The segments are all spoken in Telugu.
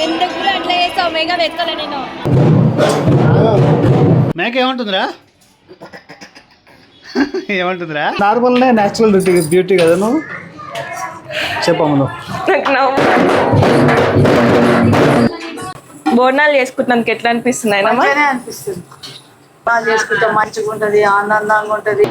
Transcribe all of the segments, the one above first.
ఎందుకు అట్లా చేస్తావు మేఘ వెతకలే నేను మేక ఏమంటుందిరా ఏమంటుందిరా నార్మల్నే న్యాచురల్ బ్యూటీ కదా నువ్వు చెప్పమ్మ నువ్వు. బోనాలు చేసుకుంటున్నానికి ఎట్లా అనిపిస్తుంది అయినా మంచిగానే అనిపిస్తుంది. బాగా చేసుకుంటే మంచిగా ఉంటుంది, ఆనందంగా ఉంటుంది.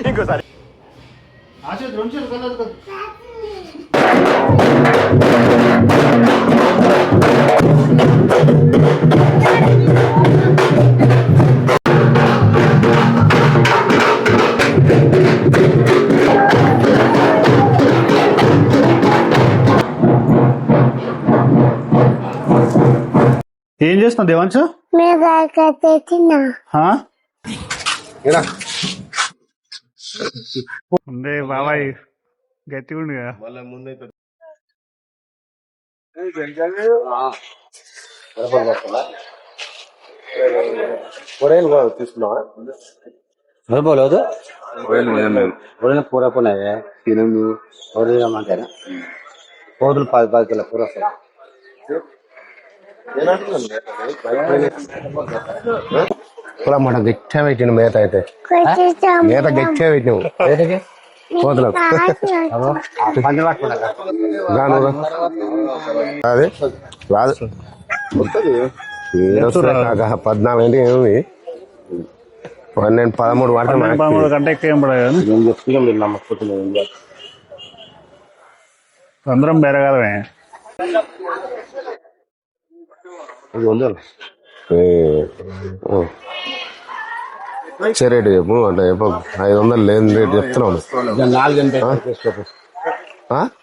ఇంకోసారి ఆశీర్వాద్ 2 చేతులు కలదు కదా. ఏం చేస్తున్నావు దేవాంశు? ఉండే బాబాయ్ గట్టిగా ఉండు కదా. తీసుకున్నావా పూర పోనాయే తినము మంటేనా కోతులు 10 కిలో పూర పూర మాట గట్టిగా పెట్టిన మేత అయితే మేత గట్టిగా పెట్టినావు కోతులకు అదే రాదు 14 ఏమి 13 13 కంటే ఎక్కువ ఏం పడదు. నేను చెప్తున్నా మీరు నమ్మకపోతున్నా అందరం బెరగాలమే. 500 రేటు చెప్పు అంటే చెప్పు 500 లేని రేటు చెప్తున్నాను.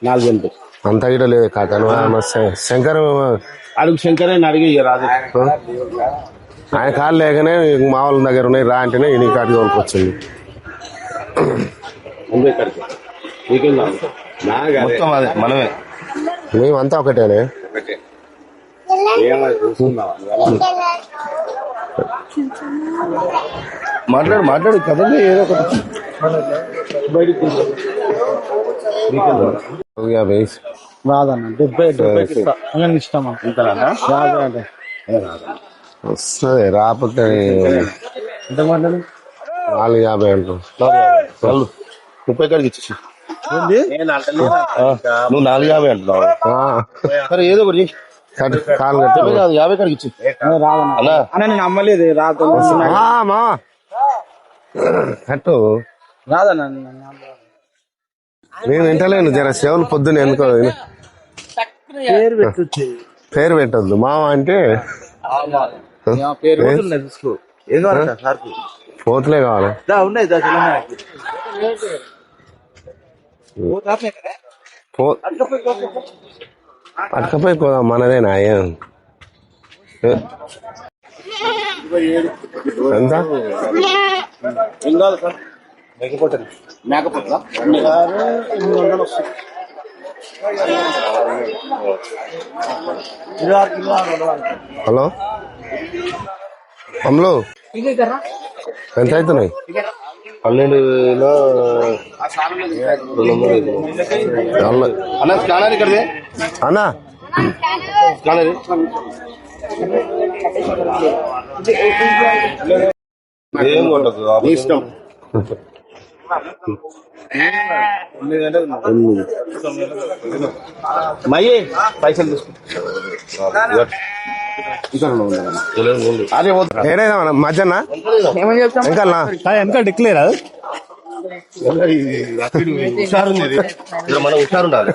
4 అంత గిట లేదు కాక శంకర్ అడుగు శంకర్ అడిగి రాదు ఆయన కాళ్ళు లేకనే మామూలు దగ్గర ఉన్నాయి రా అంటేనే ఈ కాటికి కొనుక్కొచ్చింది. మొత్తం అదే మనమే మేమంతా ఒకటేనే. మాట్లాడు కదండి ఏదో ఒకటి 50 రాదన్న 70 ఇష్టమా వస్తుంది రాకపోతే 450 అంటారు. 30 కాడికి ఇచ్చేసి నువ్వు 450 అంటున్నావు. సరే ఏదో ఒకటి కాలు కట్టి 50 కాడికి ఇచ్చి నేను అమ్మలేదు రాదు కట్టు రాదన్న. నేను వింటలేను జర సేవలు పొద్దున్న ఎందుకో పేరు పెట్టద్దు మామ అంటే పోతులే కావాలి. అటుకపోయి పోదాం మనదేనా ఏం ఎంత హలో అమ్ములు ఎంత అవుతున్నాయి? 12 అన్నా స్కానర్ ఇక్కడ అన్నా స్కానర్ ఏం కొట్టదు ఇష్టం. మయ్యి పైసలు తీసుకుంటా మధ్యన ఇంకా వెనక డిక్లేర్ అది మనం హుషారుండాలి.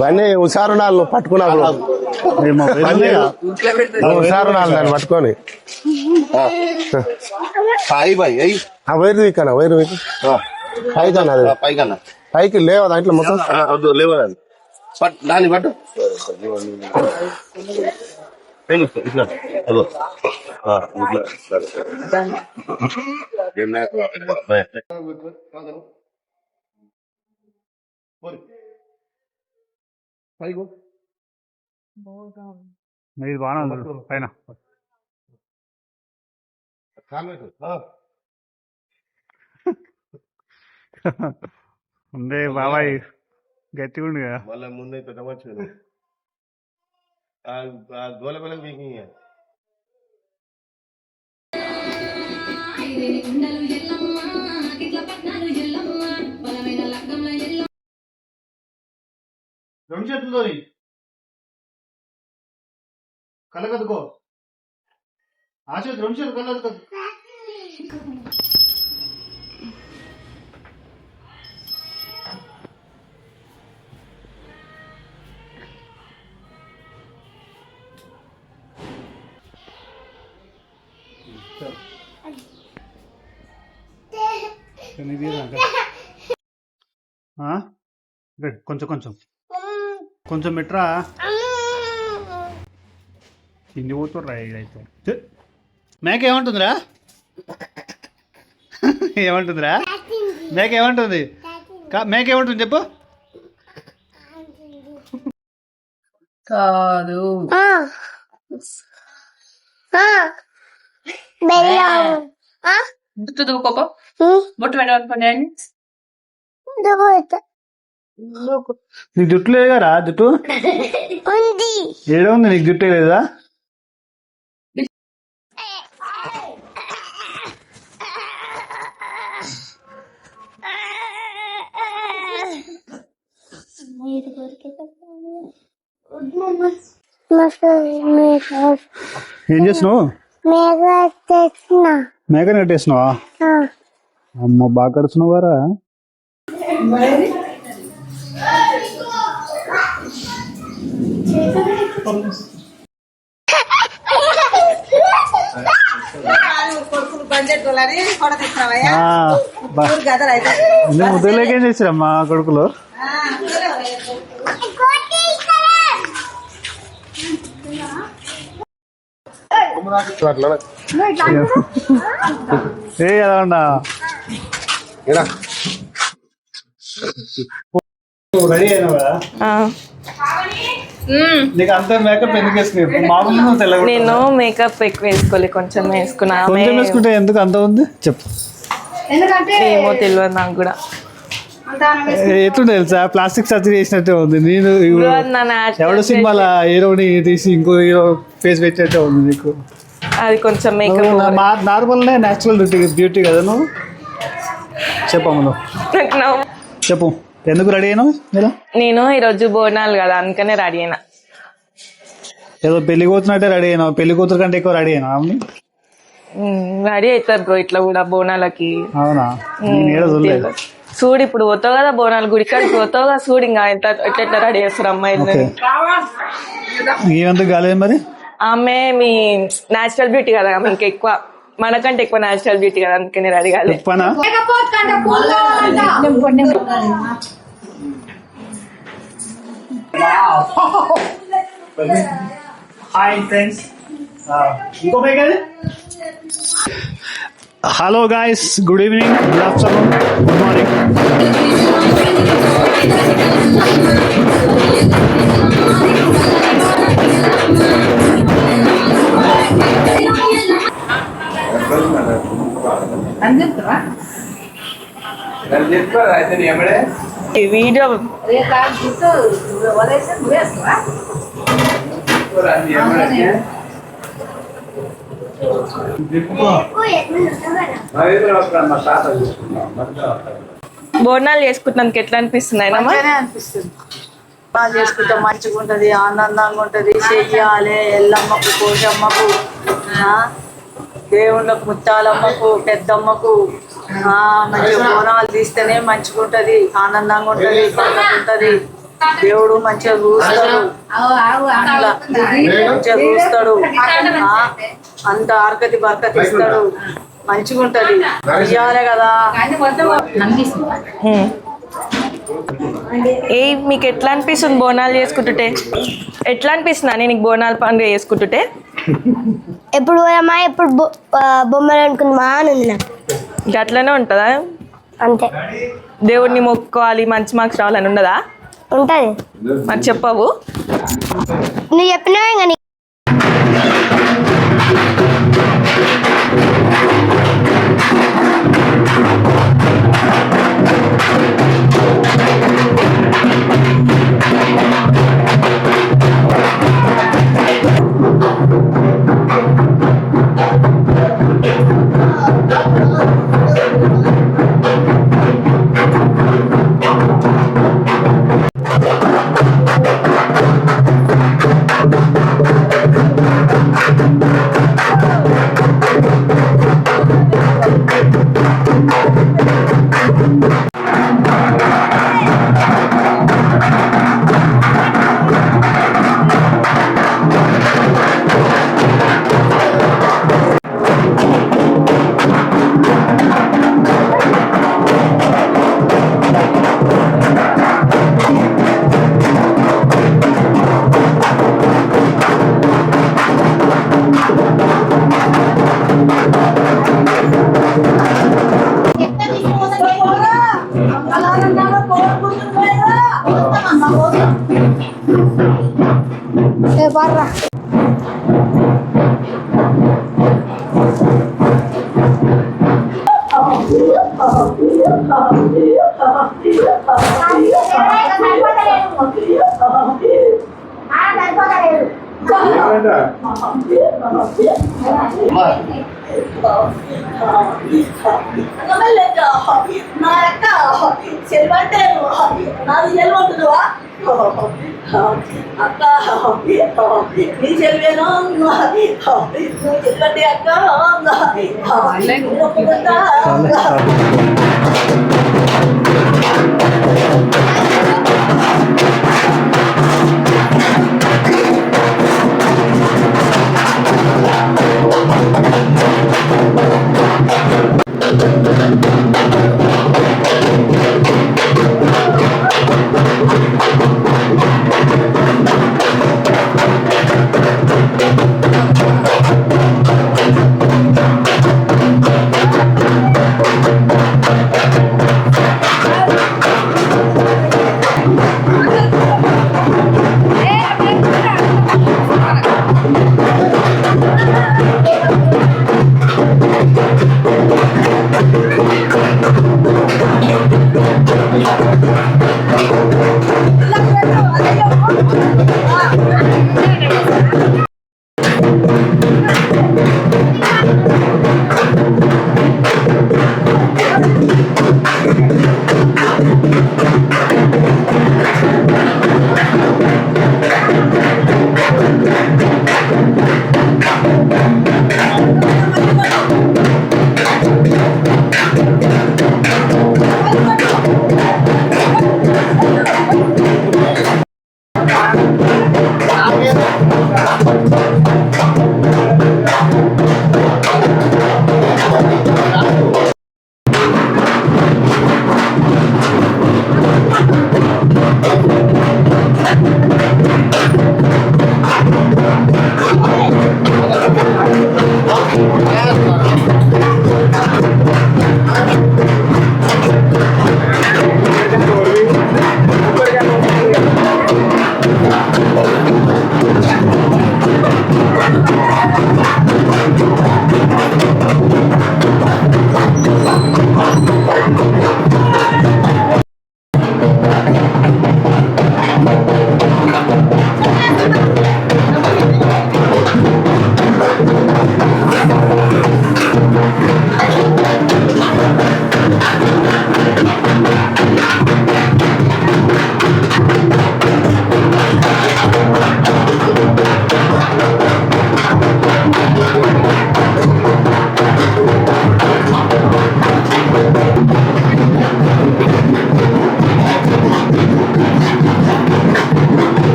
బండి హుషారుండాలి. నువ్వు పట్టుకున్నావు హుషారుండాలి దాన్ని పట్టుకొని వైరు వీకన్నా వైరు వీక్ పైకన్నా అది పైకి లేవా దాంట్లో మొత్తం లేవా దాన్ని పట్టు ఇది బాగానే ఉంది పైన. ఉందే బాబాయ్ గట్టిగా ఉండు కదా. మళ్ళీ ముందే పెద్ద మంచి గోల గోల మీకు రెండు చేతులతో కళ్ళకద్దుకో. ఆ చేతి రెండు చేతులు కళ్ళకద్దుకో. కొంచెం కొంచెం కొంచెం మెట్రా కింది పోతుర్రా ఇదైతే. మేక ఏమంటుందిరా? ఏమంటుందిరా? మేక ఏమంటుంది? మేక ఏమంటుంది చెప్పు. కాదు జుట్టు దూకోపో బొట్టు పెట్టాలనుకోండి. నీకు జుట్టు లేదు కదా? జుట్టు ఏదో ఉంది, నీకు జుట్టే లేదా? ఏం చేస్తున్నావు? మేకని కట్టేసినావా? అమ్మ బాగా కడుతున్నావు గారా. ముద్దలేకేం చేసిరమ్మా కొడుకులు? ఏ ఎలా ఉన్నా రెడీ అయినావు కదా? నీకు అంత మేకప్ ఎందుకు వేసుకున్నావు? మామూలు తెల్లగా. నేను మేకప్ ఎక్కువ వేసుకోలే, కొంచెం వేసుకున్నా. కొంచెం వేసుకుంటే ఎందుకు అంత ఉంది చెప్పు. ఏమో తెలియదు నాకు కూడా. ఎట్లుంటే తెలుసా, ప్లాస్టిక్ సర్జరీ చేసినట్టే ఉంది. నేను ఎవడో సినిమాలో హీరోని తీసి ఇంకో హీరో ఫేస్ పెట్టినట్టే ఉంది నీకు. అది కొంచెం మేకప్ నార్మల్నే న్యాచురల్ బ్యూటీ కదా నువ్వు. చెప్పమ్మ నువ్వు చెప్పు, ఎందుకు రెడీ అయినావు? నేను ఈరోజు బోనాలు కదా అందుకనే రెడీ అయినా. ఏదో పెళ్లి కూతురునట్టే రెడీ అయినావు. పెళ్లి కూతురు కంటే ఎక్కువ రెడీ అయినా? రెడీ అవుతారు బ్రో ఇట్లా కూడా బోనాలకి. అవునా? చూడు ఇప్పుడు పోతావు కదా బోనాలు గుడికాడికి పోతావు కదా, చూడు ఇంకా ఎట్లా రెడీ చేస్తారు అమ్మాయిలు. ఏమంత కాలేదు మరి. ఆమె మీ న్యాచురల్ బ్యూటీ కదా, మీకు ఎక్కువ మనకంటే ఎక్కువ న్యాచురల్ బ్యూటీ కదా, అందుకని రెడీ కాలేదు. Hello guys, good evening, good afternoon, good morning. ఈ వీడియో బోనాలు చేసుకుంటున్నానికి ఎట్లా అనిపిస్తుంది? అనిపిస్తుంది. బోనాలు చేసుకుంటే మంచిగా ఉంటది, ఆనందంగా ఉంటది. చెయ్యాలి ఎల్లమ్మకు, కోశమ్మకు, దేవుళ్ళకు, ముత్తాలమ్మకు, పెద్దమ్మకు మంచిగా బోనాలు తీస్తేనే మంచిగా ఉంటది, ఆనందంగా ఉంటది, ఉంటది. దేవుడు మంచిగా చూస్తాడు, మంచిగా చూస్తాడు, అంత ఆర్కతి బర్కతి ఇస్తాడు, మంచిగా ఉంటది. చెయ్యాలి కదా. మీకు ఎట్లా అనిపిస్తుంది బోనాలు చేసుకుంటుంటే? ఎట్లా అనిపిస్తుందా నీకు బోనాలు పండుగ చేసుకుంటుంటే? ఎప్పుడు పోయామా, ఎప్పుడు బొమ్మలు అనుకుందామా అని ఉంది నాకు. గట్లనే ఉంటుందా? అంతే. దేవుడిని మొక్కుకోవాలి, మంచి మార్క్స్ రావాలని ఉండదా? ఉంటది. మరి చెప్పవు నువ్వు చెప్పినావే. నా అక్క చెల్లంటే నాది చెల్లుంటుందా అక్క నీ చెల్వేనా నువ్వు చెల్లంటే అక్క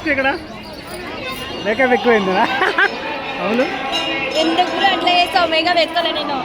వేసుకు ఇక్కడ మేకప్ ఎక్కువైందా అవును ఎందుకు అట్లా చేస్తావు మేకప్ ఎక్కలే నేను